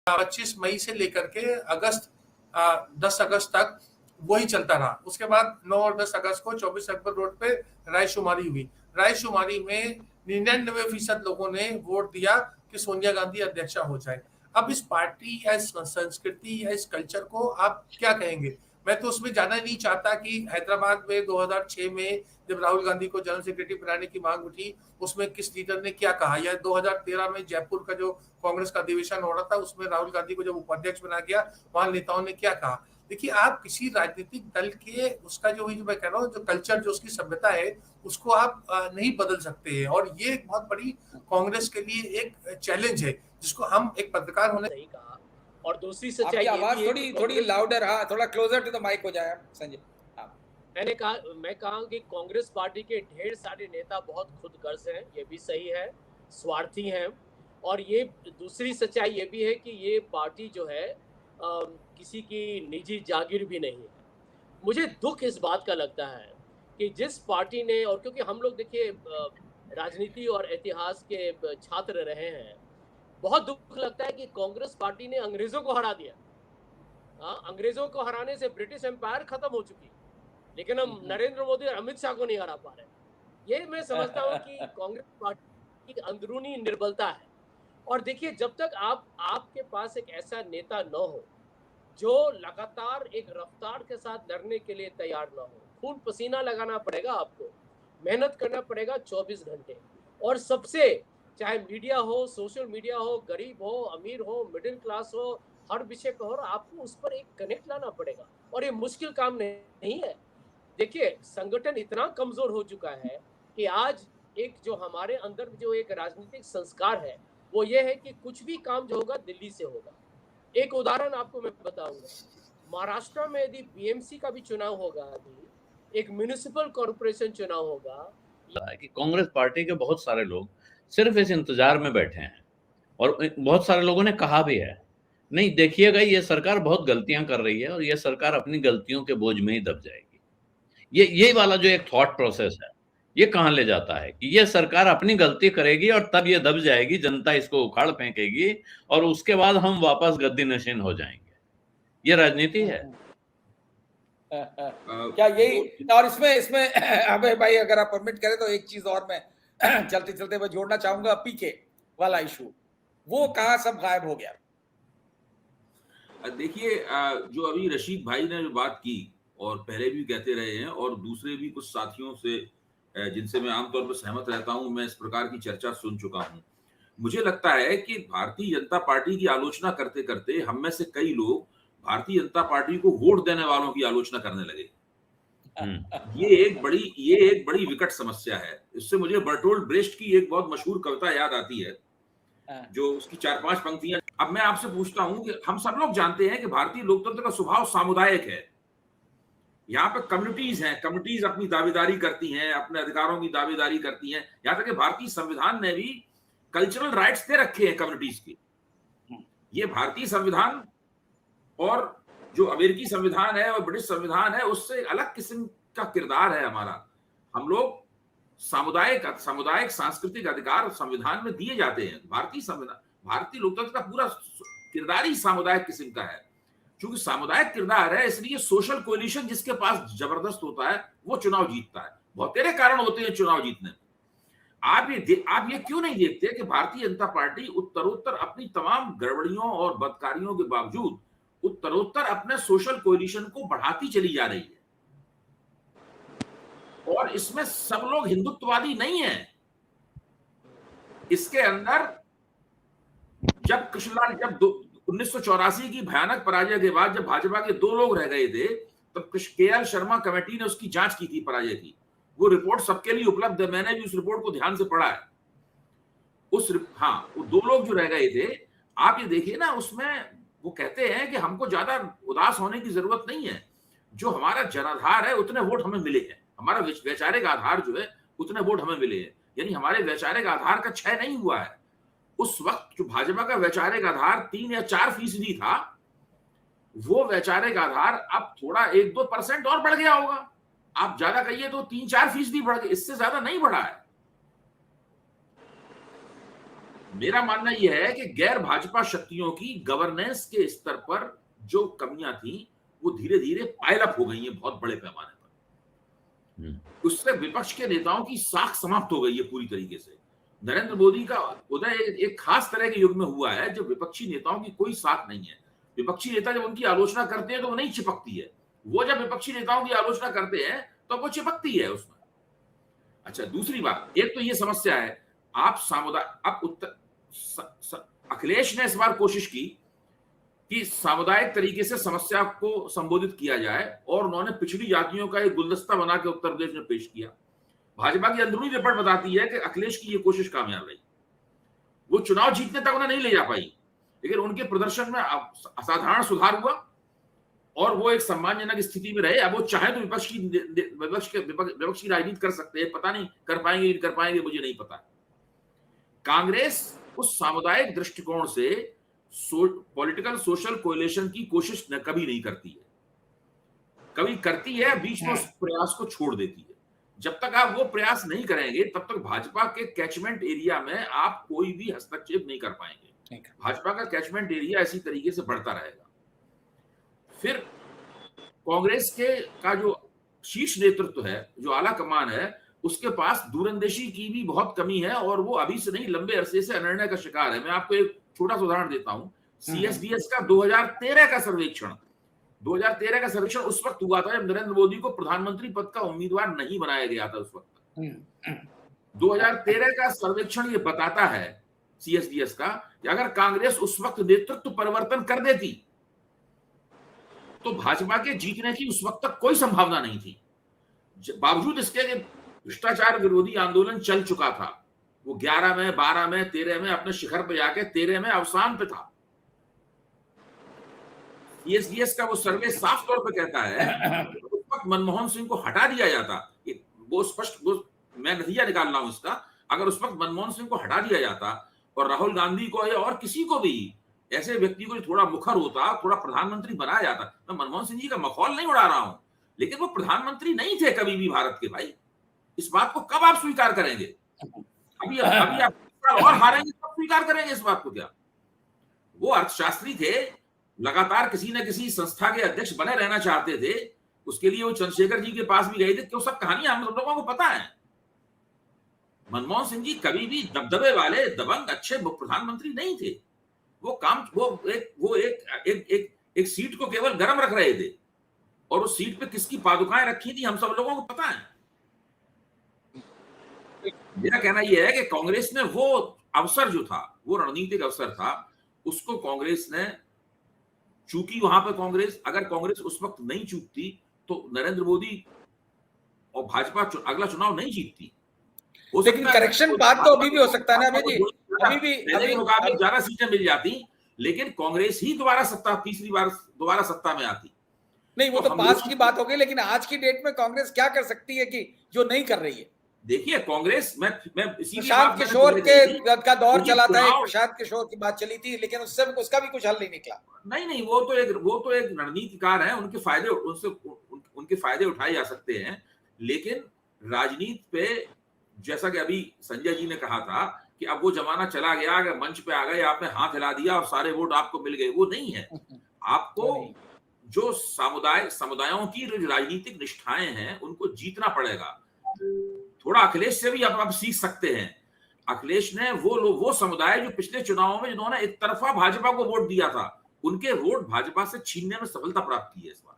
25 मई से लेकर के अगस्त 10 अगस्त तक वही चलता रहा। उसके बाद 9 और 10 अगस्त को 24 अकबर रोड पे रायशुमारी हुई। रायशुमारी में 99% लोगों ने वोट दिया कि सोनिया गांधी अध्यक्षा हो जाए। अब इस पार्टी या इस संस्कृति या इस कल्चर को आप क्या कहेंगे? मैं तो उसमें जाना नहीं चाहता कि हैदराबाद में 2006 में जब राहुल गांधी को जनरल सेक्रेटरी बनाने की मांग उठी, उसमें किस लीडर ने क्या कहा, या 2013 में जयपुर का जो कांग्रेस का अधिवेशन हो रहा था उसमें राहुल गांधी को जब उपाध्यक्ष बना गया, वहां नेताओं ने क्या कहा। देखिए, आप किसी राजनीतिक दल के उसका जो मैं कह रहा हूँ, जो कल्चर, जो उसकी सभ्यता है, उसको आप नहीं बदल सकते हैं। और ये एक बहुत बड़ी कांग्रेस के लिए एक चैलेंज है, जिसको हम एक पत्रकार होने सही कहा। और दूसरी सच्चाई आपकी आवाज थोड़ी लाउडर, हाँ, थोड़ा क्लोजर टू द माइक हो जाए संजय। मैं कहा कि कांग्रेस पार्टी के ढेर सारे नेता बहुत खुदगर्ज हैं, ये भी सही है, स्वार्थी हैं। और ये दूसरी सच्चाई ये भी है कि ये पार्टी जो है किसी की निजी जागीर भी नहीं है। मुझे दुख इस बात का लगता है कि जिस पार्टी ने, और क्योंकि हम लोग देखिए राजनीति और इतिहास के छात्र रहे हैं, बहुत दुख लगता है कि कांग्रेस पार्टी ने अंग्रेजों को हरा दिया। अंग्रेजों को हराने से ब्रिटिश एम्पायर खत्म हो चुकी, लेकिन हम नरेंद्र मोदी और अमित शाह को नहीं हरा पा रहे। ये मैं समझता हूँ कि कांग्रेस पार्टी की अंदरूनी निर्बलता है। और देखिए, जब तक आपके पास एक ऐसा नेता न हो जो लगातार एक रफ्तार के साथ लड़ने के लिए तैयार न हो, खून पसीना लगाना पड़ेगा आपको, मेहनत करना पड़ेगा 24 घंटे। और सबसे, चाहे मीडिया हो, सोशल मीडिया हो, गरीब हो, अमीर हो, मिडिल क्लास हो, हर विषय का हो, आपको उस पर एक कनेक्ट लाना पड़ेगा। और ये मुश्किल काम नहीं है। देखिए, संगठन इतना कमजोर हो चुका है कि आज एक जो हमारे अंदर जो एक राजनीतिक संस्कार है, वो ये है कि कुछ भी काम जो होगा दिल्ली से होगा। एक उदाहरण आपको मैं बताऊंगा, महाराष्ट्र में यदि बीएमसी का भी चुनाव होगा, अभी एक म्युनिसिपल कॉर्पोरेशन चुनाव होगा, कि कांग्रेस पार्टी के बहुत सारे लोग सिर्फ इस इंतजार में बैठे हैं। और बहुत सारे लोगों ने कहा भी है, नहीं देखिएगा, ये सरकार बहुत गलतियां कर रही है और ये सरकार अपनी गलतियों के बोझ में ही दब जाएगी। ये वाला जो एक थॉट प्रोसेस है, ये कहां ले जाता है कि ये सरकार अपनी गलती करेगी और तब ये दब जाएगी, जनता इसको उखाड़ फेंकेगी और उसके बाद हम वापस गद्दी नशीन हो जाएंगे। ये राजनीति है क्या यही? और इसमें अबे भाई, अगर आप परमिट करें तो एक चीज और मैं चलते चलते मैं जोड़ना चाहूंगा। पीके वाला इशू, वो कहां सब गायब हो गया? देखिए, जो अभी रशीद भाई ने जो बात की, और पहले भी कहते रहे हैं, और दूसरे भी कुछ साथियों से जिनसे मैं आमतौर पर सहमत रहता हूं, मैं इस प्रकार की चर्चा सुन चुका हूं। मुझे लगता है कि भारतीय जनता पार्टी की आलोचना करते करते हम में से कई लोग भारतीय जनता पार्टी को वोट देने वालों की आलोचना करने लगे। ये एक बड़ी विकट समस्या है। इससे मुझे बर्टोल्ड ब्रेस्ट की एक बहुत मशहूर कविता याद आती है, जो उसकी 4-5 पंक्तियां। अब मैं आपसे पूछता हूं कि हम सब लोग जानते हैं कि भारतीय लोकतंत्र का स्वभाव सामुदायिक है। यहाँ पे कम्युनिटीज हैं, कम्युनिटीज अपनी दावेदारी करती हैं, अपने अधिकारों की दावेदारी करती हैं। यहाँ तक कि भारतीय संविधान ने भी कल्चरल राइट्स दे रखे हैं कम्युनिटीज के। ये भारतीय संविधान और जो अमेरिकी संविधान है और ब्रिटिश संविधान है, उससे अलग किस्म का किरदार है हमारा। हम लोग सामुदायिक सांस्कृतिक अधिकार संविधान में दिए जाते हैं। भारतीय लोकतंत्र का पूरा किरदार ही सामुदायिक किस्म का है। क्योंकि सामुदायिक किरदार है, इसलिए सोशल कोलिशन जिसके पास जबरदस्त होता है वो चुनाव जीतता है। बहुत तेरे कारण होते हैं चुनाव जीतने में। आप ये क्यों नहीं देखते कि भारतीय जनता पार्टी उत्तरोत्तर अपनी तमाम गड़बड़ियों और बदकारियों के बावजूद उत्तरोत्तर अपने सोशल कोलिशन को बढ़ाती चली जा रही है। और इसमें सब लोग हिंदुत्ववादी नहीं है। इसके अंदर जब 1984 की भयानक पराजय के बाद जब भाजपा के 2 लोग रह गए थे, तब के.एल. शर्मा कमेटी ने उसकी जांच की थी पराजय की। वो रिपोर्ट सबके लिए उपलब्ध है, मैंने भी उस रिपोर्ट को ध्यान से पढ़ा है। वो 2 लोग जो रह गए थे, आप ये देखिए ना, उसमें वो कहते हैं कि हमको ज्यादा उदास होने की जरूरत नहीं है। जो हमारा जनाधार है उतने वोट हमें मिले हैं, हमारा वैचारिक आधार जो है उतने वोट हमें मिले हैं। यानी हमारे वैचारिक आधार का क्षय नहीं हुआ है। उस वक्त जो भाजपा का वैचारिक आधार 3 या 4% था, वो वैचारिक आधार अब थोड़ा 1-2% और बढ़ गया होगा। आप ज्यादा कहिए तो 3-4% बढ़ गया, इससे ज्यादा नहीं बढ़ा है। मेरा मानना यह है कि गैर भाजपा शक्तियों की गवर्नेंस के स्तर पर जो कमियां थी वो धीरे धीरे पाइल अप हो गई हैं बहुत बड़े पैमाने पर। उससे विपक्ष के नेताओं की साख समाप्त हो गई है पूरी तरीके से। नरेंद्र मोदी का उदय एक खास तरह के युग में हुआ है जब विपक्षी नेताओं की कोई साख नहीं है। विपक्षी नेता जब उनकी आलोचना करते हैं तो वो नहीं चिपकती है, वो जब विपक्षी नेताओं की आलोचना करते हैं तो वो चिपकती है उसमें। अच्छा, दूसरी बात, एक तो ये समस्या है, आप अखिलेश ने इस बार कोशिश की कि सामुदायिक तरीके से समस्या को संबोधित किया जाए और उन्होंने पिछड़ी जातियों का एक गुलदस्ता बना के उत्तर प्रदेश में पेश किया। भाजपा की अंदरूनी रिपोर्ट बताती है कि अखिलेश की ये कोशिश कामयाब रही, वो चुनाव जीतने तक उन्हें नहीं ले जा पाई, लेकिन उनके प्रदर्शन में असाधारण सुधार हुआ और वो एक सम्मानजनक स्थिति में रहे। अब वो चाहे तो विपक्ष की राजनीति कर सकते हैं, पता नहीं कर पाएंगे मुझे नहीं पता। कांग्रेस उस सामुदायिक दृष्टिकोण से पॉलिटिकल सोशल कोएलिशन की कोशिश कभी नहीं करती है, कभी करती है बीच में उस प्रयास को छोड़ देती है। जब तक आप वो प्रयास नहीं करेंगे तब तक भाजपा के कैचमेंट एरिया में आप कोई भी हस्तक्षेप नहीं कर पाएंगे। भाजपा का कैचमेंट एरिया इसी तरीके से बढ़ता रहेगा। फिर कांग्रेस का जो शीर्ष नेतृत्व है, जो आला कमान है, उसके पास दूरंदेशी की भी बहुत कमी है और वो अभी से नहीं लंबे अरसे से अनिर्णय का शिकार है। मैं आपको एक छोटा सा उदाहरण देता हूं। CSDS का 2013 का सर्वेक्षण, 2013 का सर्वेक्षण उस वक्त हुआ था जब नरेंद्र मोदी को प्रधानमंत्री पद का उम्मीदवार नहीं बनाया गया था। उस वक्त 2013 का सर्वेक्षण ये बताता है CSDS का कि अगर कांग्रेस उस वक्त नेतृत्व परिवर्तन कर देती तो भाजपा के जीतने की उस वक्त तक कोई संभावना नहीं थी। बावजूद इसके कि भ्रष्टाचार विरोधी आंदोलन चल चुका था, वो 11 में, 12 में, 13 में अपने शिखर पे जाके 13 में अवसान पे था। CSDS का वो सर्वे साफ तौर पे कहता है उस वक्त मनमोहन सिंह को हटा दिया जाता, वो स्पष्ट, मैं नतीजा निकाल रहा हूं इसका, अगर उस वक्त मनमोहन सिंह को हटा दिया जाता और राहुल गांधी को या और किसी को भी, ऐसे व्यक्ति को थोड़ा मुखर होता, थोड़ा प्रधानमंत्री बनाया जाता। मैं मनमोहन सिंह जी का मखौल नहीं उड़ा रहा हूं, लेकिन वो प्रधानमंत्री नहीं थे कभी भी भारत के। भाई, इस बात को कब आप स्वीकार करेंगे? अभी आप और हारेंगे तब स्वीकार करेंगे इस बात को क्या? वो अर्थशास्त्री थे, लगातार किसी न किसी संस्था के अध्यक्ष बने रहना चाहते थे, उसके लिए वो चंद्रशेखर जी के पास भी गए थे। क्यों, सब कहानियां हम लोगों को पता है। मनमोहन सिंह जी कभी भी दबदबे वाले दबंग अच्छे प्रधानमंत्री नहीं थे। वो एक सीट को केवल गर्म रख रहे थे और उस सीट पे किसकी पादुकाएं रखी थी हम सब लोगों को पता है। मेरा कहना यह है कि कांग्रेस ने वो अवसर जो था, वो रणनीतिक अवसर था, उसको कांग्रेस ने चूकी। वहां पे कांग्रेस, अगर कांग्रेस उस वक्त नहीं चूकती तो नरेंद्र मोदी और भाजपा अगला चुनाव नहीं जीतती। लेकिन करेक्शन बात तो अभी भी हो सकता है ना जी, अभी मुकाबले ज्यादा सीटें मिल जाती, लेकिन कांग्रेस ही तीसरी बार दोबारा सत्ता में आती। नहीं, वो तो पास की बात हो गई, लेकिन आज की डेट में कांग्रेस क्या कर सकती है कि जो नहीं कर रही है? देखिए, कांग्रेस मैं प्रशांत किशोर का दौर चला था, प्रशांत किशोर की बात चली थी, लेकिन उससे उसका भी कुछ हल नहीं निकला। नहीं, वो तो एक रणनीतिकार है, उनके फायदे उठाए जा सकते हैं, लेकिन राजनीति पे, जैसा कि अभी संजय जी ने कहा था कि अब वो जमाना चला गया, अगर मंच पे आ गए, आपने हाथ हिला दिया और सारे वोट आपको मिल गए, वो नहीं है। आपको जो समुदायों की राजनीतिक निष्ठाएं हैं उनको जीतना पड़ेगा। थोड़ा अखिलेश से भी आप सीख सकते हैं। अखिलेश ने वो समुदाय जो पिछले चुनावों में जिन्होंने एक तरफा भाजपा को वोट दिया था, उनके वोट भाजपा से छीनने में सफलता प्राप्त की है इस बार।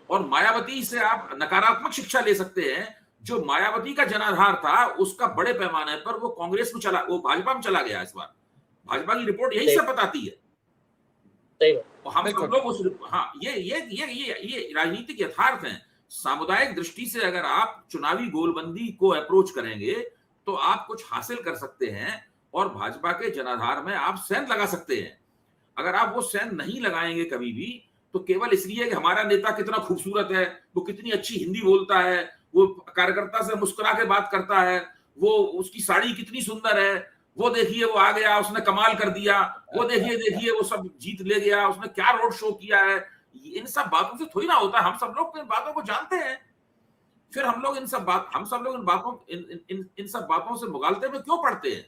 और मायावती से आप नकारात्मक शिक्षा ले सकते हैं। जो मायावती का जनाधार था, उसका बड़े पैमाने पर वो कांग्रेस में वो भाजपा में चला गया इस बार। भाजपा की रिपोर्ट यही सब बताती है। हम सब लोग ये राजनीतिक यथार्थ हैं। सामुदायिक दृष्टि से अगर आप चुनावी गोलबंदी को अप्रोच करेंगे तो आप कुछ हासिल कर सकते हैं और भाजपा के जनाधार में आप सेंध लगा सकते हैं। अगर आप वो सेंध नहीं लगाएंगे कभी भी, तो केवल इसलिए कि हमारा नेता कितना खूबसूरत है, वो कितनी अच्छी हिंदी बोलता है, वो कार्यकर्ता से मुस्कुरा के बात करता है, वो उसकी साड़ी कितनी सुंदर है, वो देखिए वो आ गया, उसने कमाल कर दिया, वो देखिए वो सब जीत ले गया, उसने क्या रोड शो किया है, इन सब बातों से थोड़ी ना होता है। हम सब लोग इन बातों को जानते हैं, फिर हम लोग इन सब बातों से मुगालते में क्यों पड़ते हैं?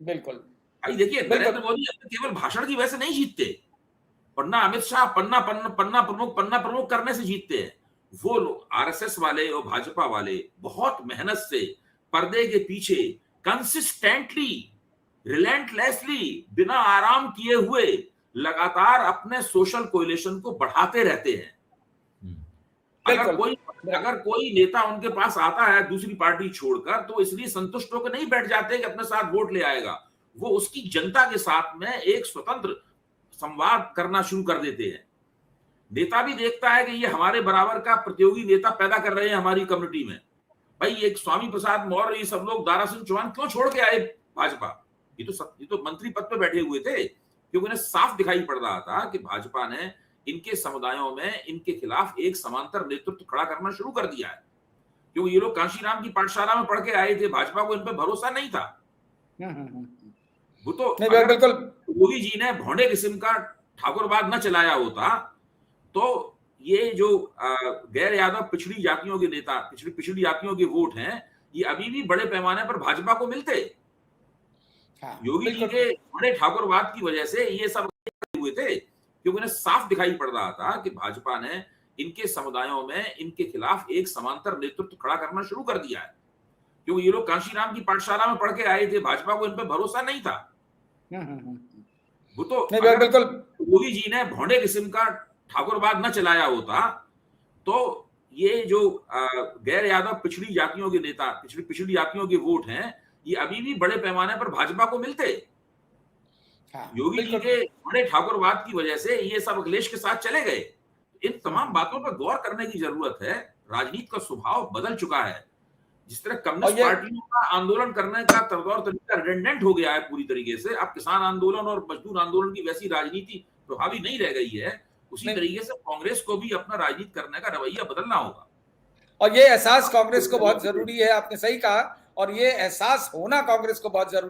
बिल्कुल भाई देखिए, नरेंद्र मोदी केवल भाषण की वजह से नहीं जीतते, पन्ना अमित शाह पन्ना प्रमुख करने से जीतते हैं। वो लोग आरएसएस वाले और भाजपा वाले बहुत मेहनत से पर्दे के पीछे कंसिस्टेंटली, रिलेंटलेसली, बिना आराम किए हुए लगातार अपने सोशल कोएलिशन को बढ़ाते रहते हैं। अगर कोई नेता उनके पास आता है दूसरी पार्टी छोड़कर, तो इसलिए संतुष्ट होकर नहीं बैठ जाते कि अपने साथ वोट ले आएगा। वो उसकी जनता के साथ में एक स्वतंत्र संवाद करना शुरू कर देते हैं। नेता भी देखता है कि ये हमारे बराबर का प्रतियोगी नेता पैदा कर रहे हैं हमारी कम्युनिटी में। भाई एक स्वामी प्रसाद मौर्य, ये सब लोग, दारा सिंह चौहान क्यों छोड़ के आए भाजपा? ये तो मंत्री पद पे बैठे हुए थे, क्योंकि उन्हें साफ दिखाई पड़ रहा था कि भाजपा ने इनके समुदायों में इनके खिलाफ एक समांतर नेतृत्व खड़ा करना शुरू कर दिया है। क्योंकि ये लोग कांशीराम की पाठशाला में पढ़ के आए थे, भाजपा को इन पर भरोसा नहीं था। वो तो बिल्कुल योगी जी ने भौंडे किस्म का ठाकुरवाद न चलाया होता, तो ये जो गैर यादव पिछड़ी जातियों के नेता, पिछड़ी जातियों के वोट हैं, ये अभी भी बड़े पैमाने पर भाजपा को मिलते। योगी जी के बड़े ठाकुरवाद की वजह से ये सब हुए थे, क्योंकि उन्हें साफ दिखाई पड़ रहा था कि भाजपा ने इनके समुदायों में इनके खिलाफ एक समांतर नेतृत्व खड़ा करना शुरू कर दिया है। क्योंकि ये लोग कांशीराम की पाठशाला में पढ़ के आए थे, भाजपा को इन पर भरोसा नहीं था। वो तो बिल्कुल योगी जी ने भौंडे किस्म का ठाकुरवाद न चलाया होता, तो ये जो गैर यादव पिछड़ी जातियों के नेता, पिछड़ी जातियों के वोट हैं, ये अभी भी बड़े पैमाने पर भाजपा को मिलते। योगी जी के बड़े ठाकुरवाद की वजह से ये सब अखिलेश के साथ चले गए। इन तमाम बातों पर गौर करने की जरूरत है। राजनीति का स्वभाव बदल चुका है। जिस तरह कम्युनिस्ट पार्टियों का आंदोलन करने का तौर तरीका रिडेंडेंट हो गया है पूरी तरीके से, अब किसान आंदोलन और मजदूर आंदोलन की वैसी राजनीति प्रभावी नहीं रह गई है। उसी तरीके से कांग्रेस को भी अपना राजनीति करने का रवैया बदलना होगा। और ये एहसास कांग्रेस को बहुत जरूरी है, आपने सही कहा, और ये एहसास होना कांग्रेस को बहुत जरूरी